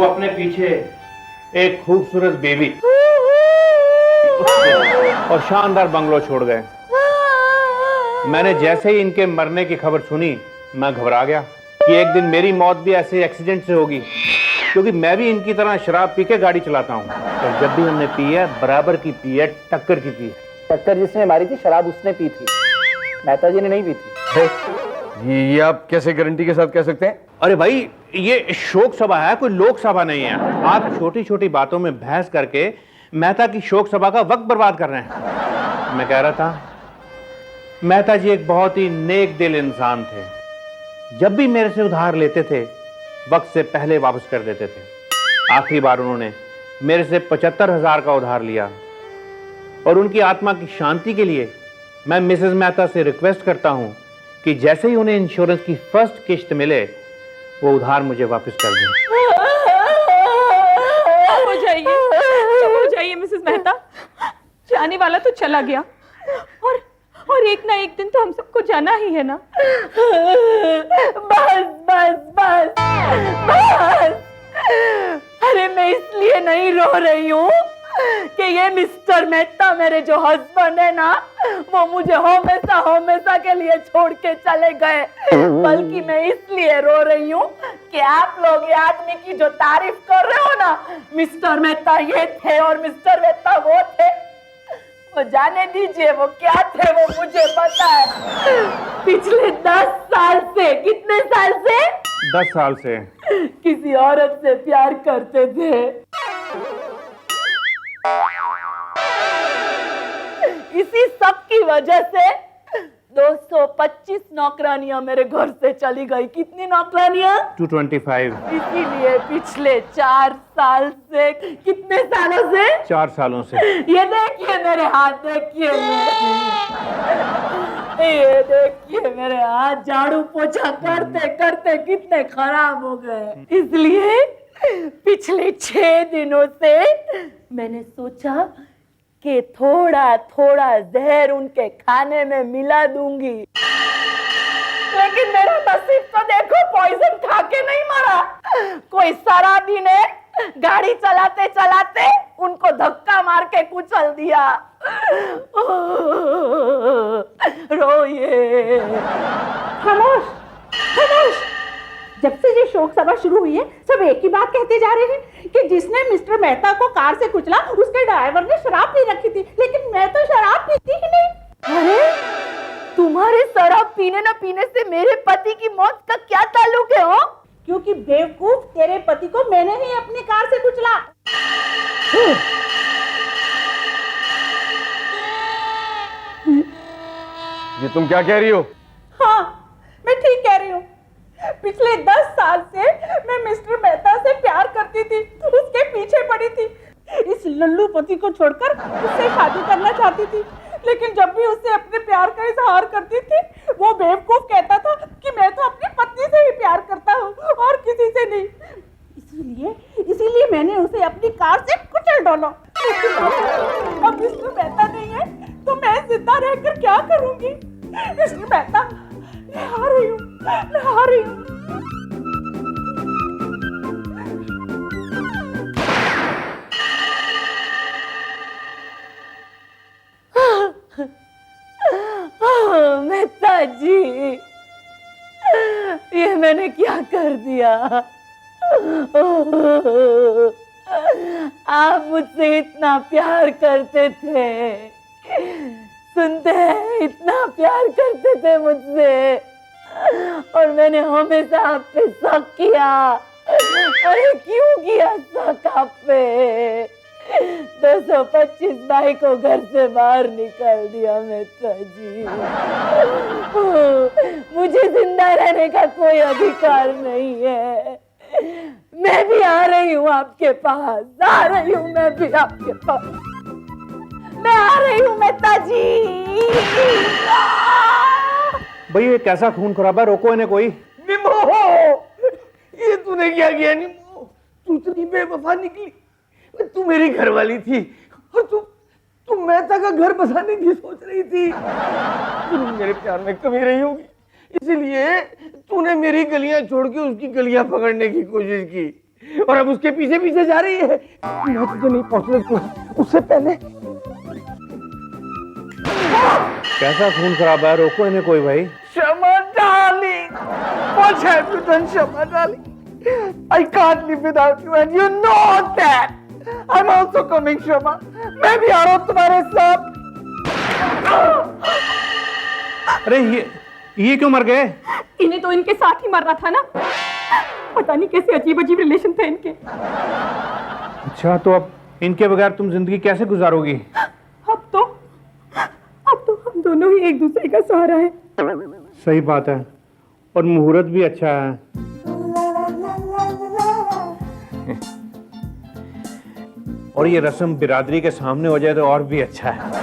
वो अपने पीछे एक खूबसूरत बेबी और शानदार बंगलो छोड़ गए। मैंने जैसे ही इनके मरने की खबर सुनी, मैं घबरा गया कि एक दिन मेरी मौत भी ऐसे एक्सीडेंट से होगी, क्योंकि मैं भी इनकी तरह शराब पी के गाड़ी चलाता हूँ। तो जब भी हमने पी है, बराबर की पी है, टक्कर की पी है। टक्कर जिसने मारी थी, शराब उसने पी थी, मेहता जी ने नहीं पी थी। ये आप कैसे गारंटी के साथ कह सकते हैं? अरे भाई, ये शोक सभा है, कोई लोक सभा नहीं है। आप छोटी छोटी बातों में बहस करके मेहता की शोक सभा का वक्त बर्बाद कर रहे हैं। मैं कह रहा था, मेहता जी एक बहुत ही नेक दिल इंसान थे। जब भी मेरे से उधार लेते थे, वक्त से पहले वापस कर देते थे। आखिरी बार उन्होंने मेरे से 75,000 का उधार लिया, और उनकी आत्मा की शांति के लिए मैं मिसेस मेहता से रिक्वेस्ट करता हूं कि जैसे ही उन्हें इंश्योरेंस की फर्स्ट किश्त मिले, वो उधार मुझे वापस कर दें। चुप हो जाइए मिसेस मेहता। जाने वाला तो चला गया, और एक ना एक दिन तो हम सबको जाना ही है ना। बस बस बस बस। अरे मैं इसलिए नहीं रो रही हूँ कि ये मिस्टर मेहता, मेरे जो हस्बैंड है ना, वो मुझे हमेशा के लिए छोड़ के चले गए, बल्कि मैं इसलिए रो रही हूँ कि आप लोग ये आदमी की जो तारीफ कर रहे हो ना, मिस्टर मेहता ये थे और मिस्टर मेहता वो थे, वो जाने दीजिए वो क्या थे, वो मुझे पता है। पिछले 10 साल से, कितने साल से? 10 साल से किसी औरत से प्यार करते थे। इसी सब की वजह से 225 नौकरानियां मेरे घर से चली गई। कितनी नौकरानियां? 225। इसीलिए पिछले 4 साल से, कितने सालों से? 4 सालों से। ये देखिए मेरे हाथ, देखिए ये देखिए मेरे हाथ, झाड़ू पोछा करते करते कितने खराब हो गए। इसलिए पिछले 6 दिनों से मैंने सोचा कि थोड़ा थोड़ा जहर उनके खाने में मिला दूंगी, लेकिन मेरा नसीब तो देखो, पॉइजन खा के नहीं मरा। कोई शराबी ने गाड़ी चलाते चलाते उनको धक्का मार के कुचल दिया। रोइए। खामोश खामोश। जब से ये शोक सभा शुरू हुई है, सब एक ही बात कहते जा रहे हैं कि जिसने मिस्टर मेहता को कार से कुचला, उसके ड्राइवर ने शराब पी रखी थी, लेकिन मैं तो शराब पीती ही नहीं। अरे तुम्हारे शराब पीने न पीने से मेरे पति की मौत का क्या ताल्लुक है? हो, क्योंकि बेवकूफ, तेरे पति को मैंने ही अपनी कार से कुचला। ये तुम क्या कह रही हो? हाँ, मैं ठीक कह रही हूँ। पिछले 10 साल से मैं मिस्टर मेहता से प्यार करती थी, उसके पीछे पड़ी थी। इस लल्लू पति को छोड़कर उससे शादी करना चाहती थी, लेकिन जब भी उससे अपने प्यार का इजहार करती थी, वो बेवकूफ कहता था कि मैं तो अपनी पत्नी से ही प्यार करता हूँ और किसी से नहीं। इसीलिए मैंने उसे अपनी कार से कुचल डाला। अब मिस्टर मेहता नहीं है तो मैं जिंदा रहकर क्या करूंगी? मिस्टर मेहता, मैं आ रही हूँ, मैं आ रही हूँ। मेहता जी, ये मैंने क्या कर दिया? आप मुझसे इतना प्यार करते थे, सुनते हैं, इतना प्यार करते थे मुझसे, और मैंने हमेशा आप पे शक किया। अरे क्यों किया शक आप पे? 225 भाई को घर से बाहर निकाल दिया मेहता जी। मुझे जिंदा रहने का कोई अधिकार नहीं है। मैं भी आ रही हूँ आपके पास, आ रही हूँ मैं भी आपके पास, मैं आ रही हूँ मेहता जी। भैया, ये कैसा खून खराबा, रोको इन्हें कोई। निमो, ये तूने क्या किया निमो? तू इतनी बेवफा निकली। तू मेरी घरवाली थी और तू मेहता का घर बसाने की सोच रही थी। तू मेरे प्यार में कमी रही होगी, इसीलिए तूने मेरी गलियां छोड़ के उसकी गलियां पकड़ने की कोशिश की। और अब उसके पीछे पीछे जा रही है। मैं तुझे नहीं पहुंचने दूंगा उससे पहले। कैसा खून खराब है, रोको इन्हें कोई भाई। Shama darling, what have you done, Shama darling? I can't live without you and you know that. I'm also coming, Shama. मैं भी आ रहा हूँ तुम्हारे साथ। अरे ये क्यों मर गए? इन्हें तो इनके साथ ही मरना था ना। पता नहीं कैसे अजीब अजीब रिलेशन थे इनके। अच्छा, तो अब इनके बगैर तुम जिंदगी कैसे गुजारोगी? अब तो हम दोनों ही एक दूसरे का सहारा है। सही बात है, और मुहूर्त भी अच्छा है। और ये रस्म बिरादरी के सामने हो जाए तो और भी अच्छा है।